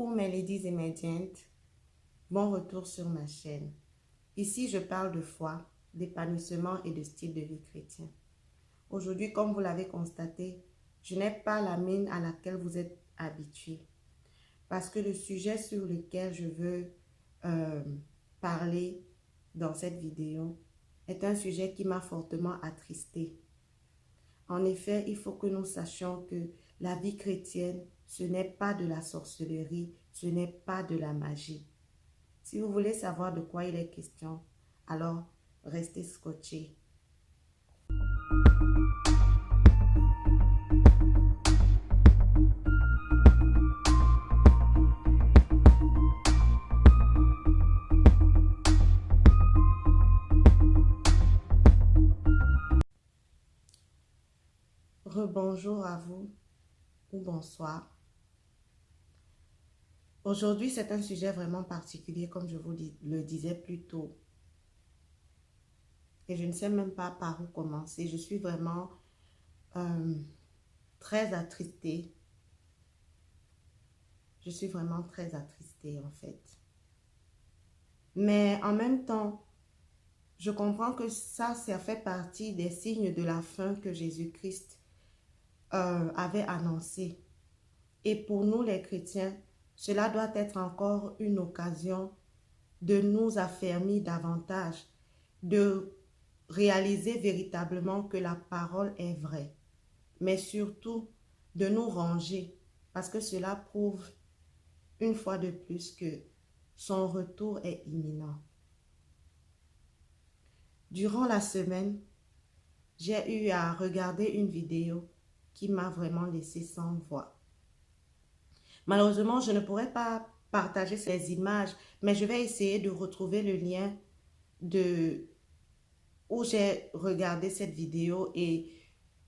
Coucou mes ladies et mes gents, bon retour sur ma chaîne. Ici je parle de foi, d'épanouissement et de style de vie chrétien. Aujourd'hui, comme vous l'avez constaté, je n'ai pas la mine à laquelle vous êtes habitués. Parce que le sujet sur lequel je veux parler dans cette vidéo est un sujet qui m'a fortement attristée. En effet, il faut que nous sachions que la vie chrétienne, ce n'est pas de la sorcellerie, ce n'est pas de la magie. Si vous voulez savoir de quoi il est question, alors restez scotchés. Rebonjour à vous ou bonsoir. Aujourd'hui, c'est un sujet vraiment particulier, comme je vous le disais plus tôt. Et je ne sais même pas par où commencer. Je suis vraiment très attristée. Je suis vraiment très attristée en fait. Mais en même temps, je comprends que ça fait partie des signes de la fin que Jésus-Christ avait annoncé. Et pour nous les chrétiens, cela doit être encore une occasion de nous affermir davantage, de réaliser véritablement que la parole est vraie, mais surtout de nous ranger, parce que cela prouve une fois de plus que son retour est imminent. Durant la semaine, j'ai eu à regarder une vidéo qui m'a vraiment laissé sans voix. Malheureusement, je ne pourrais pas partager ces images, mais je vais essayer de retrouver le lien où j'ai regardé cette vidéo et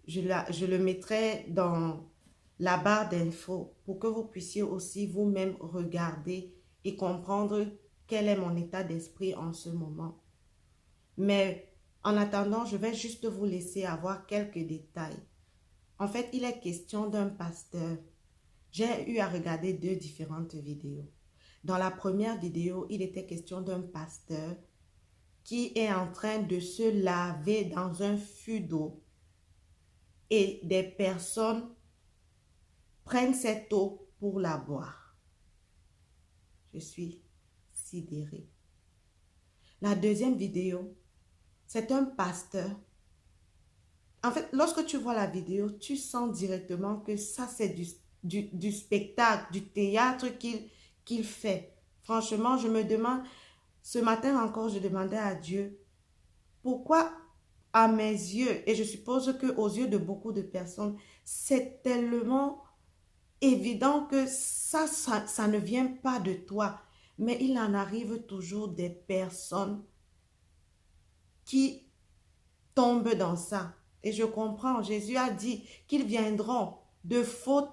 je le mettrai dans la barre d'infos pour que vous puissiez aussi vous-même regarder et comprendre quel est mon état d'esprit en ce moment. Mais en attendant, je vais juste vous laisser avoir quelques détails. En fait, il est question d'un pasteur. J'ai eu à regarder deux différentes vidéos. Dans la première vidéo, il était question d'un pasteur qui est en train de se laver dans un fût d'eau et des personnes prennent cette eau pour la boire. Je suis sidérée. La deuxième vidéo, c'est un pasteur. En fait, lorsque tu vois la vidéo, tu sens directement que ça, c'est du spectacle, du théâtre qu'il fait. Franchement, je me demande, ce matin encore, je demandais à Dieu, pourquoi à mes yeux, et je suppose qu'aux yeux de beaucoup de personnes, c'est tellement évident que ça ne vient pas de toi. Mais il en arrive toujours des personnes qui tombent dans ça. Et je comprends, Jésus a dit qu'ils viendront de faux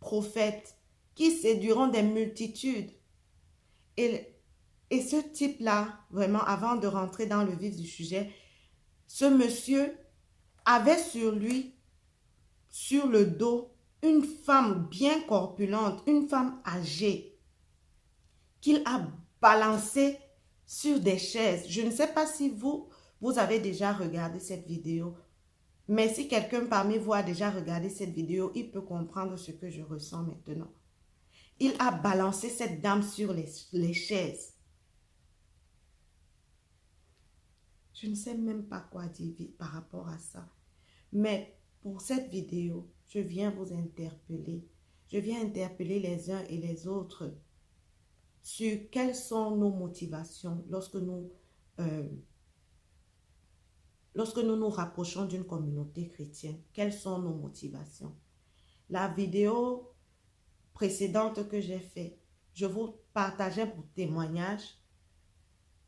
prophètes qui séduiront des multitudes. Et ce type-là, vraiment, avant de rentrer dans le vif du sujet, ce monsieur avait sur lui, sur le dos, une femme bien corpulente, une femme âgée, qu'il a balancée sur des chaises. Je ne sais pas si vous avez déjà regardé cette vidéo, mais si quelqu'un parmi vous a déjà regardé cette vidéo, il peut comprendre ce que je ressens maintenant. Il a balancé cette dame sur les chaises. Je ne sais même pas quoi dire par rapport à ça. Mais pour cette vidéo, je viens vous interpeller. Je viens interpeller les uns et les autres sur quelles sont nos motivations lorsque nous nous rapprochons d'une communauté chrétienne. Quelles sont nos motivations? La vidéo précédente que j'ai faite, je vous partageais pour témoignage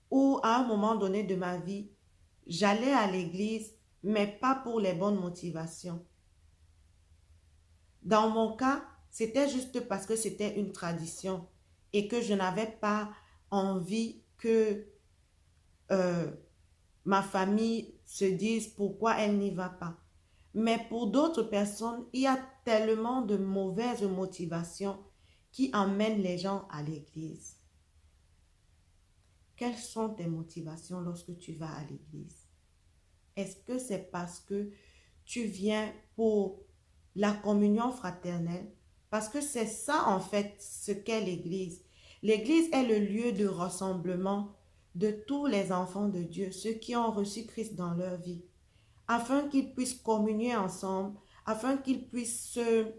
où à un moment donné de ma vie, j'allais à l'église, mais pas pour les bonnes motivations. Dans mon cas, c'était juste parce que c'était une tradition et que je n'avais pas envie que ma famille se dise pourquoi elle n'y va pas. Mais pour d'autres personnes, il y a tellement de mauvaises motivations qui emmène les gens à l'église? Quelles sont tes motivations lorsque tu vas à l'église? Est-ce que c'est parce que tu viens pour la communion fraternelle? Parce que c'est ça en fait ce qu'est l'église. L'église est le lieu de rassemblement de tous les enfants de Dieu, ceux qui ont reçu Christ dans leur vie, afin qu'ils puissent communier ensemble, afin qu'ils puissent se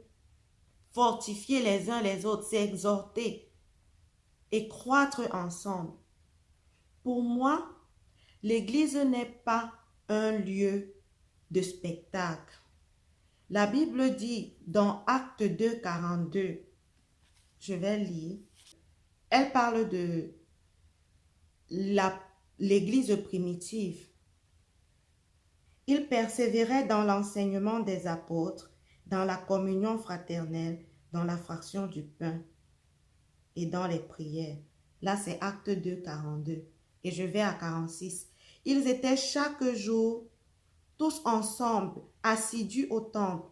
fortifier les uns les autres, s'exhorter et croître ensemble. Pour moi, l'église n'est pas un lieu de spectacle. La Bible dit dans Actes 2, 42, je vais lire, elle parle de l'église primitive. Ils persévéraient dans l'enseignement des apôtres, dans la communion fraternelle, dans la fraction du pain et dans les prières. Là, c'est Acte 2, 42. Et je vais à 46. Ils étaient chaque jour, tous ensemble, assidus au temple.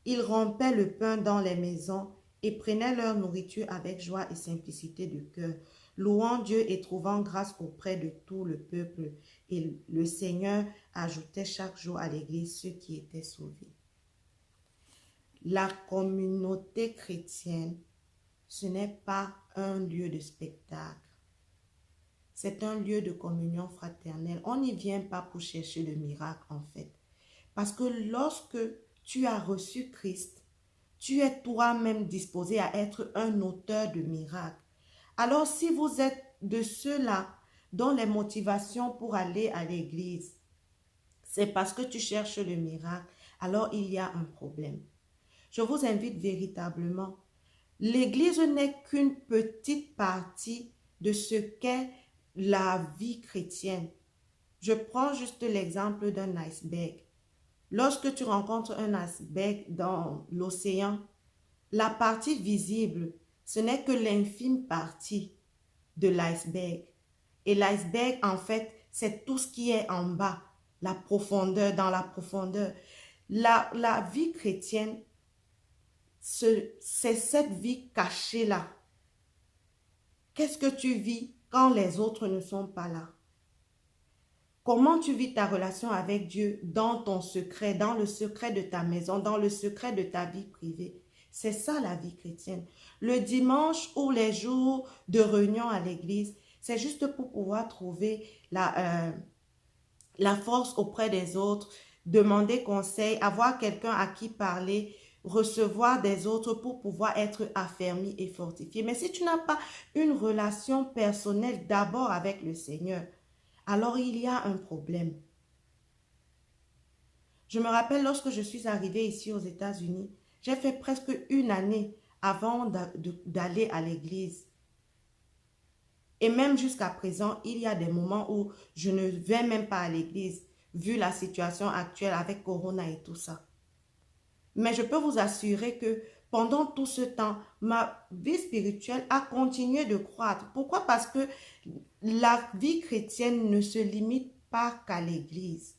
Ils rompaient le pain dans les maisons et prenaient leur nourriture avec joie et simplicité de cœur, louant Dieu et trouvant grâce auprès de tout le peuple. Et le Seigneur ajoutait chaque jour à l'église ceux qui étaient sauvés. La communauté chrétienne, ce n'est pas un lieu de spectacle. C'est un lieu de communion fraternelle. On n'y vient pas pour chercher le miracle en fait. Parce que lorsque tu as reçu Christ, tu es toi-même disposé à être un auteur de miracles. Alors si vous êtes de ceux-là dont les motivations pour aller à l'église, c'est parce que tu cherches le miracle, alors il y a un problème. Je vous invite véritablement. L'église n'est qu'une petite partie de ce qu'est la vie chrétienne. Je prends juste l'exemple d'un iceberg. Lorsque tu rencontres un iceberg dans l'océan, la partie visible, ce n'est que l'infime partie de l'iceberg. Et l'iceberg, en fait, c'est tout ce qui est en bas, la profondeur, dans la profondeur. La vie chrétienne, c'est cette vie cachée-là. Qu'est-ce que tu vis quand les autres ne sont pas là? Comment tu vis ta relation avec Dieu dans ton secret, dans le secret de ta maison, dans le secret de ta vie privée? C'est ça la vie chrétienne. Le dimanche ou les jours de réunion à l'église, c'est juste pour pouvoir trouver la force auprès des autres, demander conseil, avoir quelqu'un à qui parler, recevoir des autres pour pouvoir être affermi et fortifié. Mais si tu n'as pas une relation personnelle d'abord avec le Seigneur, alors il y a un problème. Je me rappelle lorsque je suis arrivée ici aux États-Unis, j'ai fait presque une année avant d'aller à l'église. Et même jusqu'à présent, il y a des moments où je ne vais même pas à l'église, vu la situation actuelle avec Corona et tout ça. Mais je peux vous assurer que pendant tout ce temps, ma vie spirituelle a continué de croître. Pourquoi? Parce que la vie chrétienne ne se limite pas qu'à l'église.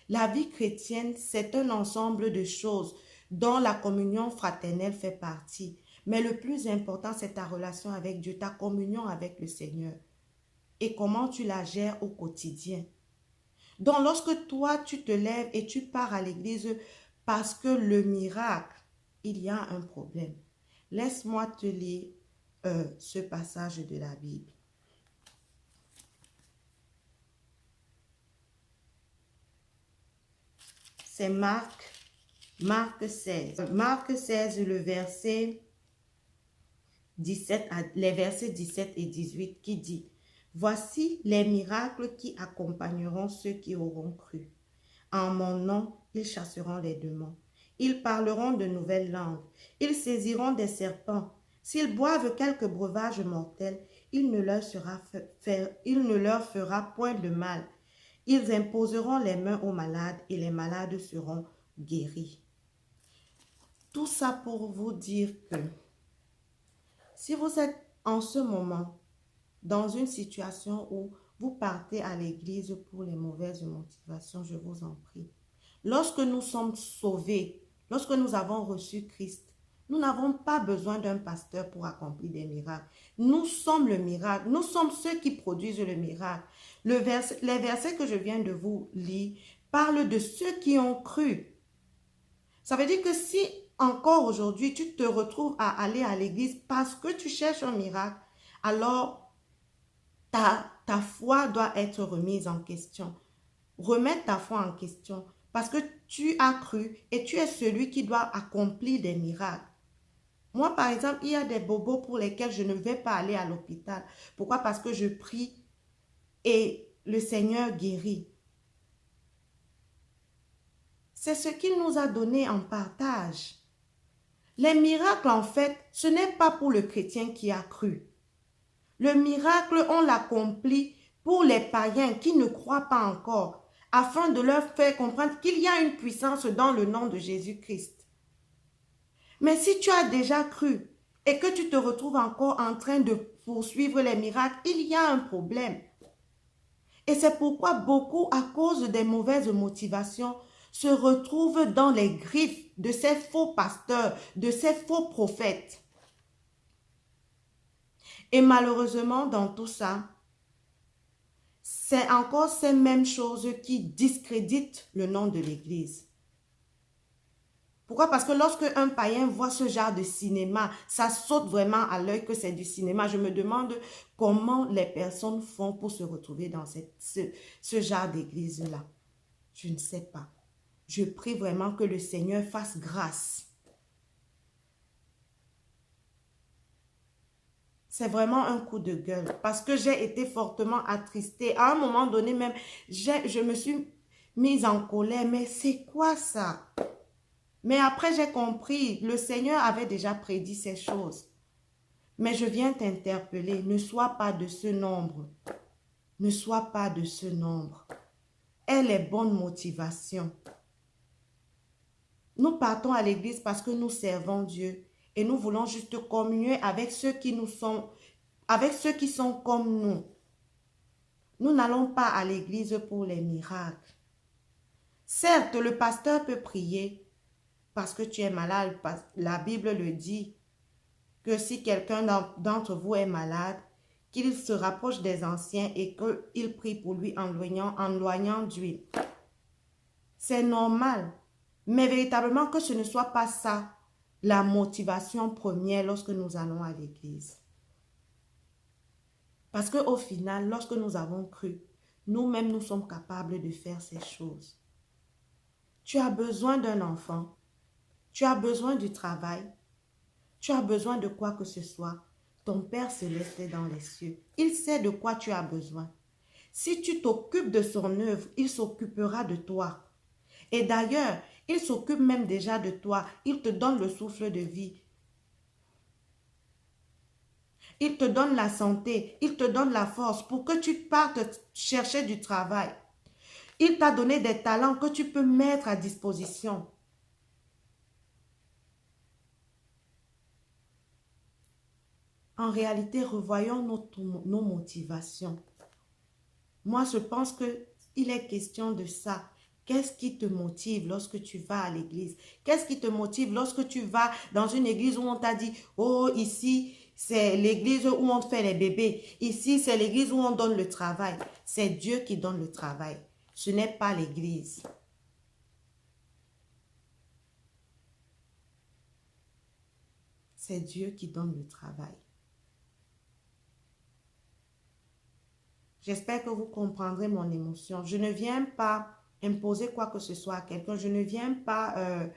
La vie chrétienne, c'est un ensemble de choses dont la communion fraternelle fait partie. Mais le plus important, c'est ta relation avec Dieu, ta communion avec le Seigneur. Et comment tu la gères au quotidien. Donc, lorsque toi, tu te lèves et tu pars à l'église parce que le miracle, il y a un problème. Laisse-moi te lire ce passage de la Bible. C'est Marc 16. Marc 16, le verset 17, les versets 17 et 18 qui dit: Voici les miracles qui accompagneront ceux qui auront cru. En mon nom, ils chasseront les démons. Ils parleront de nouvelles langues. Ils saisiront des serpents. S'ils boivent quelque breuvage mortel, il ne leur fera point de mal. Ils imposeront les mains aux malades et les malades seront guéris. Tout ça pour vous dire que si vous êtes en ce moment dans une situation où vous partez à l'église pour les mauvaises motivations, je vous en prie. Lorsque nous sommes sauvés, lorsque nous avons reçu Christ, Nous n'avons pas besoin d'un pasteur pour accomplir des miracles. Nous sommes le miracle. Nous sommes ceux qui produisent le miracle. Les versets que je viens de vous lire parlent de ceux qui ont cru. Ça veut dire que si encore aujourd'hui tu te retrouves à aller à l'église parce que tu cherches un miracle, alors ta foi doit être remise en question. Remettre ta foi en question parce que tu as cru et tu es celui qui doit accomplir des miracles. Moi, par exemple, il y a des bobos pour lesquels je ne vais pas aller à l'hôpital. Pourquoi? Parce que je prie et le Seigneur guérit. C'est ce qu'il nous a donné en partage. Les miracles, en fait, ce n'est pas pour le chrétien qui a cru. Le miracle, on l'accomplit pour les païens qui ne croient pas encore, afin de leur faire comprendre qu'il y a une puissance dans le nom de Jésus-Christ. Mais si tu as déjà cru et que tu te retrouves encore en train de poursuivre les miracles, il y a un problème. Et c'est pourquoi beaucoup, à cause des mauvaises motivations, se retrouvent dans les griffes de ces faux pasteurs, de ces faux prophètes. Et malheureusement, dans tout ça, c'est encore ces mêmes choses qui discréditent le nom de l'Église. Pourquoi? Parce que lorsque un païen voit ce genre de cinéma, ça saute vraiment à l'œil que c'est du cinéma. Je me demande comment les personnes font pour se retrouver dans ce genre d'église-là. Je ne sais pas. Je prie vraiment que le Seigneur fasse grâce. C'est vraiment un coup de gueule parce que j'ai été fortement attristée. À un moment donné même, je me suis mise en colère. Mais c'est quoi ça? Mais après, j'ai compris, le Seigneur avait déjà prédit ces choses. Mais je viens t'interpeller, ne sois pas de ce nombre. Ne sois pas de ce nombre. Aie les bonnes motivations. Nous partons à l'église parce que nous servons Dieu et nous voulons juste communier avec ceux qui nous sont, avec ceux qui sont comme nous. Nous n'allons pas à l'église pour les miracles. Certes, le pasteur peut prier parce que tu es malade. La Bible le dit que si quelqu'un d'entre vous est malade, qu'il se rapproche des anciens et qu'il prie pour lui en loignant d'huile. C'est normal. Mais véritablement que ce ne soit pas ça la motivation première lorsque nous allons à l'église. Parce qu'au final, lorsque nous avons cru, nous-mêmes nous sommes capables de faire ces choses. Tu as besoin d'un enfant. Tu as besoin du travail. Tu as besoin de quoi que ce soit. Ton Père céleste est dans les cieux. Il sait de quoi tu as besoin. Si tu t'occupes de son œuvre, il s'occupera de toi. Et d'ailleurs, il s'occupe même déjà de toi. Il te donne le souffle de vie. Il te donne la santé. Il te donne la force pour que tu partes chercher du travail. Il t'a donné des talents que tu peux mettre à disposition. En réalité, revoyons nos motivations. Moi, je pense qu'il est question de ça. Qu'est-ce qui te motive lorsque tu vas à l'église? Qu'est-ce qui te motive lorsque tu vas dans une église où on t'a dit, oh, ici, c'est l'église où on fait les bébés. Ici, c'est l'église où on donne le travail. C'est Dieu qui donne le travail. Ce n'est pas l'église. C'est Dieu qui donne le travail. J'espère que vous comprendrez mon émotion. Je ne viens pas imposer quoi que ce soit à quelqu'un. Je ne viens pas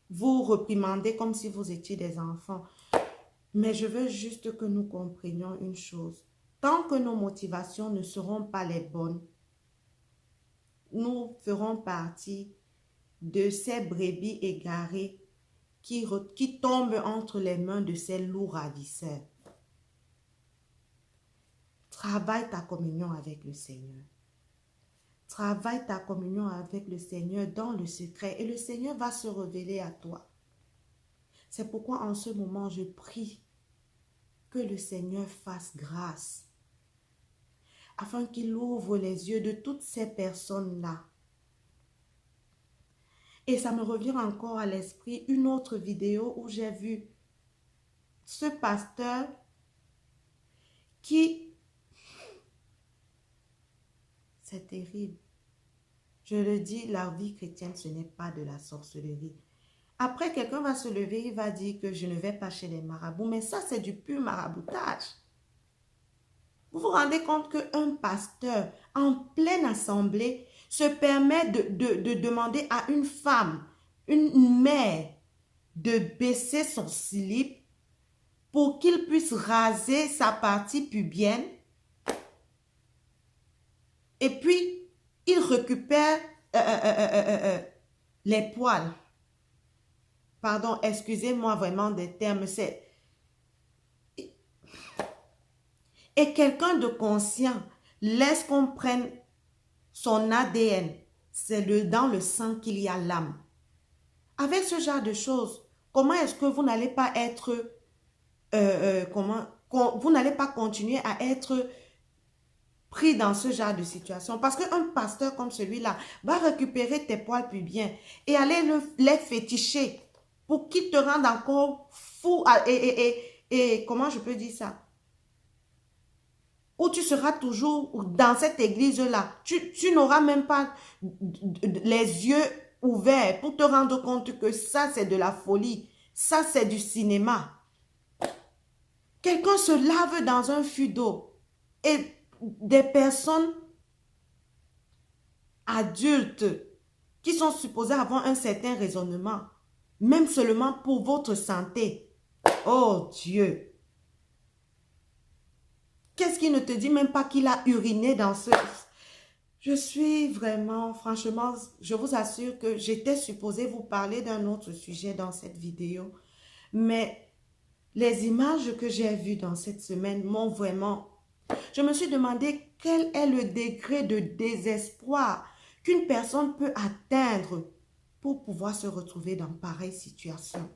vous réprimander comme si vous étiez des enfants. Mais je veux juste que nous comprenions une chose. Tant que nos motivations ne seront pas les bonnes, nous ferons partie de ces brebis égarées qui tombent entre les mains de ces loups ravisseurs. Travaille ta communion avec le Seigneur. Travaille ta communion avec le Seigneur dans le secret et le Seigneur va se révéler à toi. C'est pourquoi en ce moment, je prie que le Seigneur fasse grâce afin qu'il ouvre les yeux de toutes ces personnes-là Et ça me revient encore à l'esprit une autre vidéo où j'ai vu ce pasteur qui... C'est terrible. Je le dis, la vie chrétienne, ce n'est pas de la sorcellerie. Après, quelqu'un va se lever, il va dire que je ne vais pas chez les marabouts. Mais ça, c'est du pur maraboutage. Vous vous rendez compte qu'un pasteur en pleine assemblée se permet de demander à une femme, une mère, de baisser son slip pour qu'il puisse raser sa partie pubienne. Et puis, il récupère les poils. Pardon, excusez-moi vraiment des termes. Et quelqu'un de conscient laisse qu'on prenne son ADN. C'est dans le sang qu'il y a l'âme. Avec ce genre de choses, comment est-ce que vous n'allez pas être... vous n'allez pas continuer à être pris dans ce genre de situation? Parce qu'un pasteur comme celui-là va récupérer tes poils pubiens et aller les féticher pour qu'ils te rendent encore fou et comment je peux dire ça? Où tu seras toujours dans cette église-là. Tu n'auras même pas les yeux ouverts pour te rendre compte que ça, c'est de la folie. Ça, c'est du cinéma. Quelqu'un se lave dans un fût d'eau et des personnes adultes qui sont supposées avoir un certain raisonnement, même seulement pour votre santé. Oh Dieu! Qu'est-ce qui ne te dit même pas qu'il a uriné dans ce... Je suis vraiment, franchement, je vous assure que j'étais supposée vous parler d'un autre sujet dans cette vidéo. Mais les images que j'ai vues dans cette semaine m'ont vraiment... Je me suis demandé quel est le degré de désespoir qu'une personne peut atteindre pour pouvoir se retrouver dans pareille situation.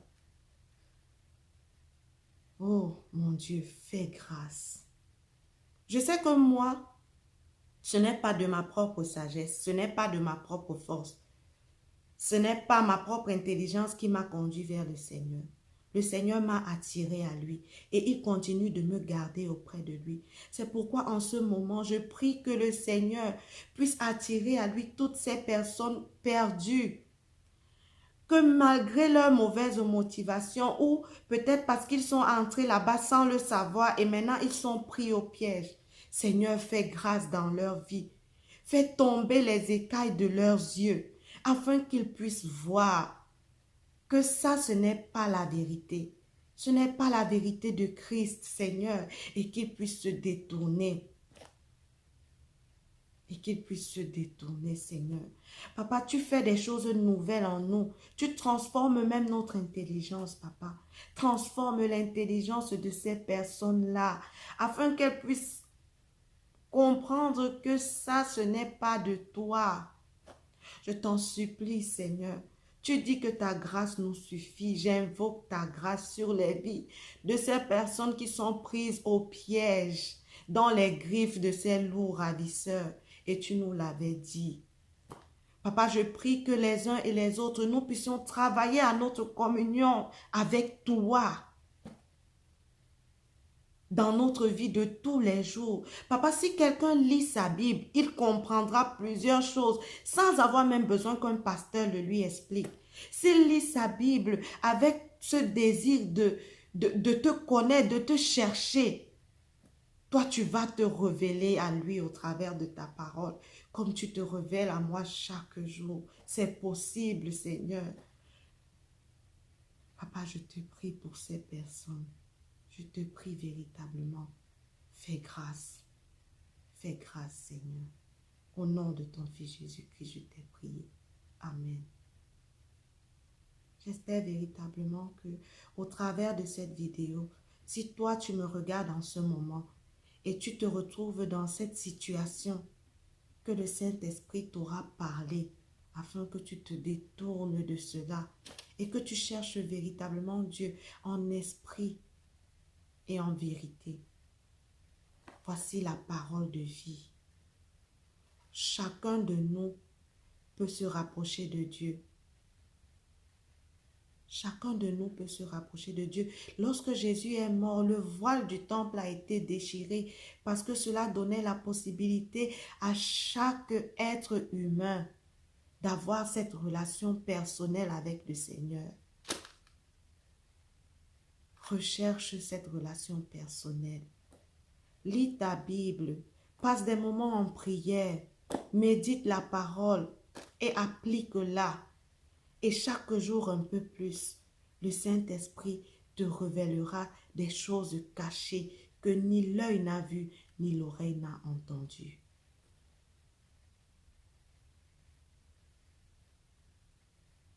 Oh mon Dieu, fais grâce. Je sais que moi, ce n'est pas de ma propre sagesse, ce n'est pas de ma propre force, ce n'est pas ma propre intelligence qui m'a conduit vers le Seigneur. Le Seigneur m'a attiré à lui et il continue de me garder auprès de lui. C'est pourquoi en ce moment, je prie que le Seigneur puisse attirer à lui toutes ces personnes perdues. Que malgré leur mauvaise motivation ou peut-être parce qu'ils sont entrés là-bas sans le savoir et maintenant ils sont pris au piège. Seigneur, fais grâce dans leur vie. Fais tomber les écailles de leurs yeux afin qu'ils puissent voir que ça, ce n'est pas la vérité. Ce n'est pas la vérité de Christ, Seigneur, et qu'ils puissent se détourner. Et qu'ils puissent se détourner, Seigneur. Papa, tu fais des choses nouvelles en nous. Tu transformes même notre intelligence, Papa. Transforme l'intelligence de ces personnes-là, afin qu'elles puissent comprendre que ça, ce n'est pas de toi. Je t'en supplie, Seigneur. Tu dis que ta grâce nous suffit. J'invoque ta grâce sur les vies de ces personnes qui sont prises au piège, dans les griffes de ces loups ravisseurs. Et tu nous l'avais dit. Papa, je prie que les uns et les autres, nous puissions travailler à notre communion avec toi dans notre vie de tous les jours. Papa, si quelqu'un lit sa Bible, il comprendra plusieurs choses sans avoir même besoin qu'un pasteur le lui explique. S'il lit sa Bible avec ce désir de te connaître, de te chercher, toi, tu vas te révéler à lui au travers de ta parole, comme tu te révèles à moi chaque jour. C'est possible, Seigneur. Papa, je te prie pour ces personnes. Je te prie véritablement. Fais grâce. Fais grâce, Seigneur. Au nom de ton Fils Jésus-Christ, je t'ai prié. Amen. J'espère véritablement que au travers de cette vidéo, si toi, tu me regardes en ce moment, et tu te retrouves dans cette situation, que le Saint-Esprit t'aura parlé afin que tu te détournes de cela et que tu cherches véritablement Dieu en esprit et en vérité. Voici la parole de vie. Chacun de nous peut se rapprocher de Dieu Chacun de nous peut se rapprocher de Dieu. Lorsque Jésus est mort, le voile du temple a été déchiré parce que cela donnait la possibilité à chaque être humain d'avoir cette relation personnelle avec le Seigneur. Recherche cette relation personnelle. Lis ta Bible, passe des moments en prière, médite la parole et applique-la. Et chaque jour un peu plus, le Saint-Esprit te révélera des choses cachées que ni l'œil n'a vues, ni l'oreille n'a entendues.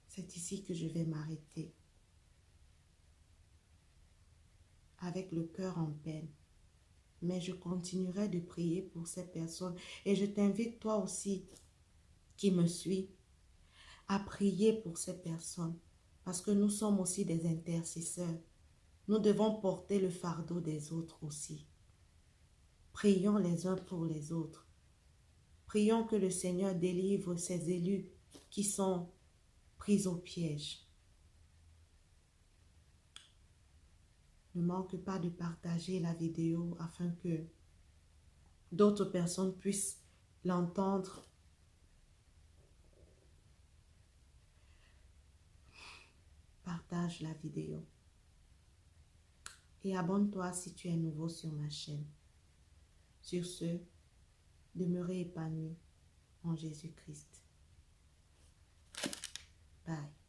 C'est ici que je vais m'arrêter, avec le cœur en peine. Mais je continuerai de prier pour ces personnes. Et je t'invite toi aussi, qui me suis, à prier pour ces personnes. Parce que nous sommes aussi des intercesseurs. Nous devons porter le fardeau des autres aussi. Prions les uns pour les autres. Prions que le Seigneur délivre ses élus qui sont pris au piège. Ne manque pas de partager la vidéo afin que d'autres personnes puissent l'entendre. Partage la vidéo. Et abonne-toi si tu es nouveau sur ma chaîne. Sur ce, demeurez épanoui en Jésus-Christ. Bye.